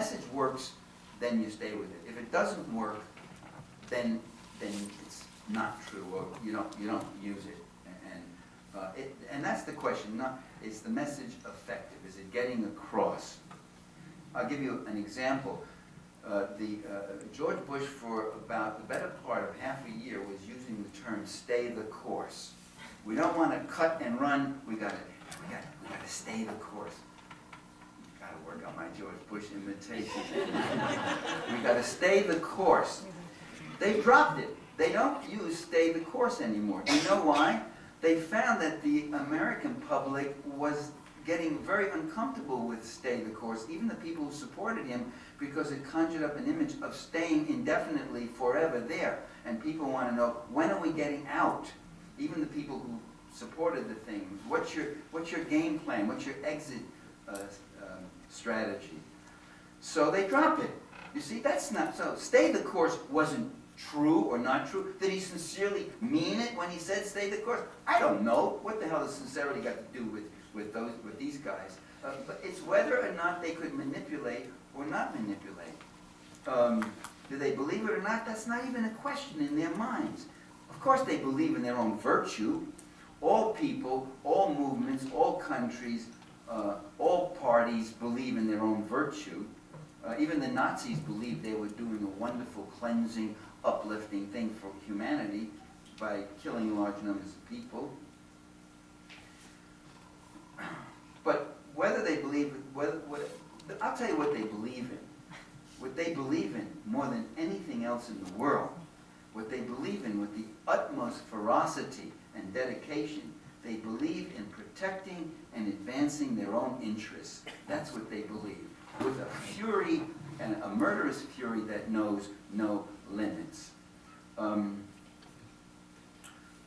message works, then you stay with it. If it doesn't work, then it's not true, or you don't use it. And that's the question. Is the message effective? Is it getting across? I'll give you an example. George Bush, for about the better part of half a year, was using the term "stay the course." We don't want to cut and run. We got to stay the course. Got to work on my George Bush imitation. We got to stay the course. They dropped it. They don't use "stay the course" anymore. Do you know why? They found that the American public was getting very uncomfortable with "stay the course," even the people who supported him, because it conjured up an image of staying indefinitely forever there. And people want to know, when are we getting out? Even the people who supported the thing. What's your game plan? What's your exit strategy? So they dropped it. You see, that's not so. "Stay the course" wasn't true or not true. Did he sincerely mean it when he said "stay the course"? I don't know. What the hell does sincerity got to do with these guys? But it's whether or not they could manipulate or not manipulate. Do they believe it or not? That's not even a question in their minds. Of course they believe in their own virtue. All people, all movements, all countries, all parties believe in their own virtue. Even the Nazis believed they were doing a wonderful cleansing, uplifting thing for humanity by killing large numbers of people. But whether they believe, I'll tell you what they believe in. What they believe in more than anything else in the world, what they believe in with the utmost ferocity and dedication, they believe in protecting and advancing their own interests. That's what they believe, with a fury, and a murderous fury that knows no limits.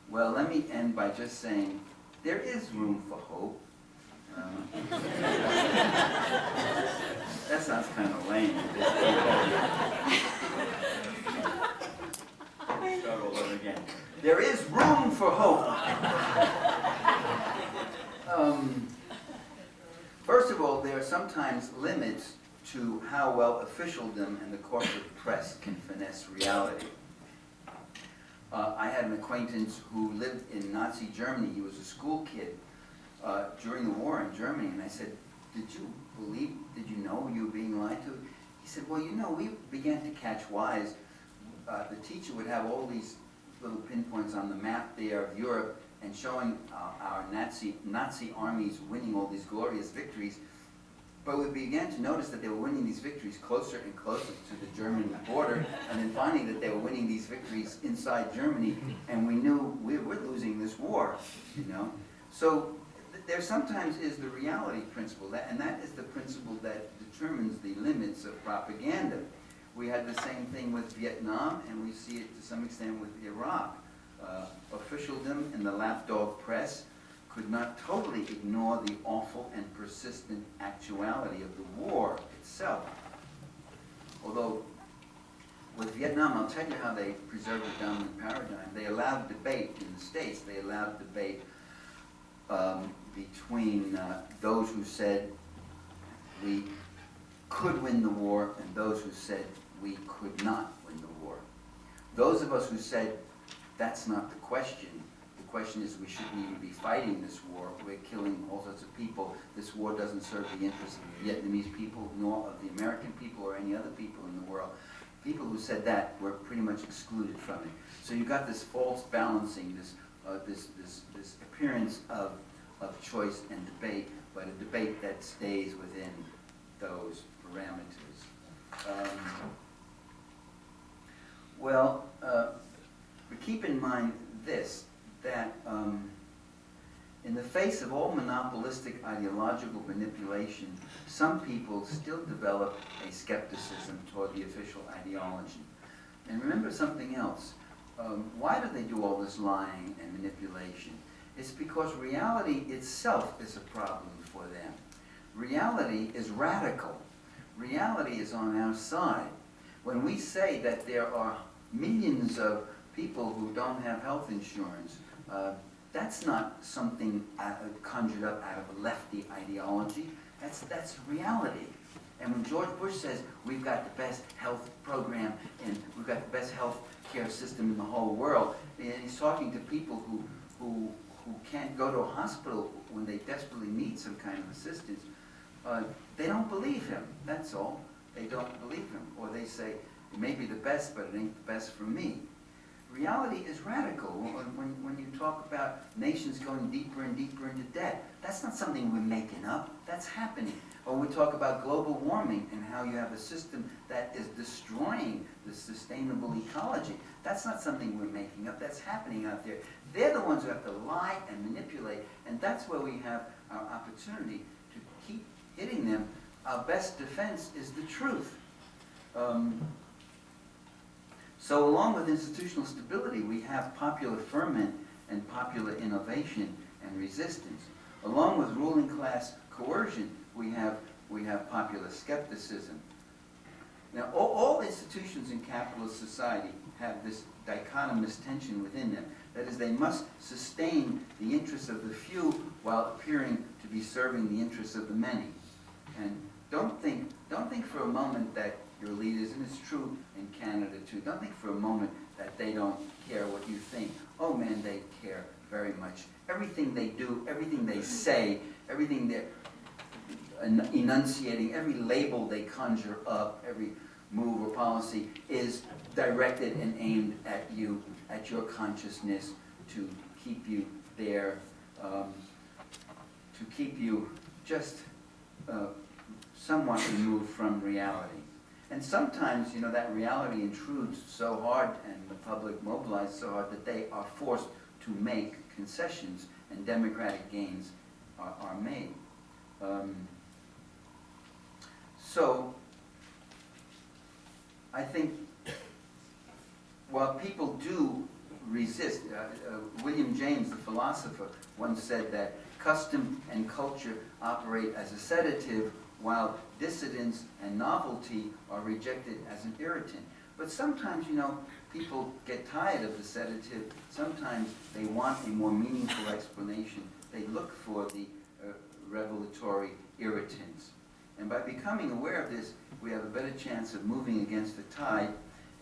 Well, let me end by just saying there is room for hope. That sounds kind of lame. Start all over again. There is room for hope. First of all, there are sometimes limits to how well officialdom and the corporate press can finesse reality. I had an acquaintance who lived in Nazi Germany. He was a school kid during the war in Germany, and I said, did you know you were being lied to? He said, well, we began to catch wise. The teacher would have all these little pinpoints on the map there of Europe and showing our Nazi armies winning all these glorious victories. But we began to notice that they were winning these victories closer and closer to the German border, and then finally that they were winning these victories inside Germany, and we knew we're losing this war, So there sometimes is the reality principle, and that is the principle that determines the limits of propaganda. We had the same thing with Vietnam, and we see it to some extent with Iraq. Officialdom and the lapdog press could not totally ignore the awful and persistent actuality of the war itself. Although, with Vietnam, I'll tell you how they preserved the dominant paradigm. They allowed debate in the States. They allowed debate between those who said we could win the war and those who said we could not win the war. Those of us who said that's not the question. The question is we shouldn't even be fighting this war. We're killing all sorts of people. This war doesn't serve the interests of the Vietnamese people, nor of the American people or any other people in the world. People who said that were pretty much excluded from it. So you got this false balancing, this appearance of choice and debate, but a debate that stays within those parameters. But keep in mind this, that in the face of all monopolistic ideological manipulation, some people still develop a skepticism toward the official ideology. And remember something else. Why do they do all this lying and manipulation? It's because reality itself is a problem for them. Reality is radical. Reality is on our side. When we say that there are millions of people who don't have health insurance, that's not something conjured up out of a lefty ideology. That's reality. And when George Bush says, we've got the best health program and we've got the best health care system in the whole world, and he's talking to people who can't go to a hospital when they desperately need some kind of assistance, they don't believe him, that's all. They don't believe him. Or they say, it may be the best, but it ain't the best for me. Reality is radical. When you talk about nations going deeper and deeper into debt, that's not something we're making up, that's happening. Or we talk about global warming and how you have a system that is destroying the sustainable ecology. That's not something we're making up, that's happening out there. They're the ones who have to lie and manipulate, and that's where we have our opportunity to keep hitting them. Our best defense is the truth. So along with institutional stability, we have popular ferment and popular innovation and resistance. Along with ruling class coercion, we have popular skepticism. Now, all institutions in capitalist society have this dichotomous tension within them. That is, they must sustain the interests of the few while appearing to be serving the interests of the many. And don't think for a moment that your leaders, and it's true in Canada too, don't think for a moment that they don't care what you think. Oh man, they care very much. Everything they do, everything they say, everything they're enunciating, every label they conjure up, every move or policy is directed and aimed at you, at your consciousness, to keep you there, to keep you just somewhat removed from reality. And sometimes, you know, that reality intrudes so hard and the public mobilizes so hard that they are forced to make concessions and democratic gains are made. So, I think while people do resist, William James, the philosopher, once said that custom and culture operate as a sedative while dissidence and novelty are rejected as an irritant. But sometimes, you know, people get tired of the sedative. Sometimes they want a more meaningful explanation. They look for the revelatory irritants. And by becoming aware of this, we have a better chance of moving against the tide,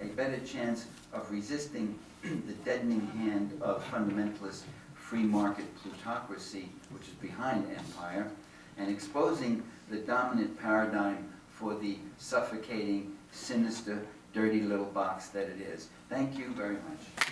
a better chance of resisting the deadening hand of fundamentalist free market plutocracy, which is behind empire, and exposing the dominant paradigm for the suffocating, sinister, dirty little box that it is. Thank you very much.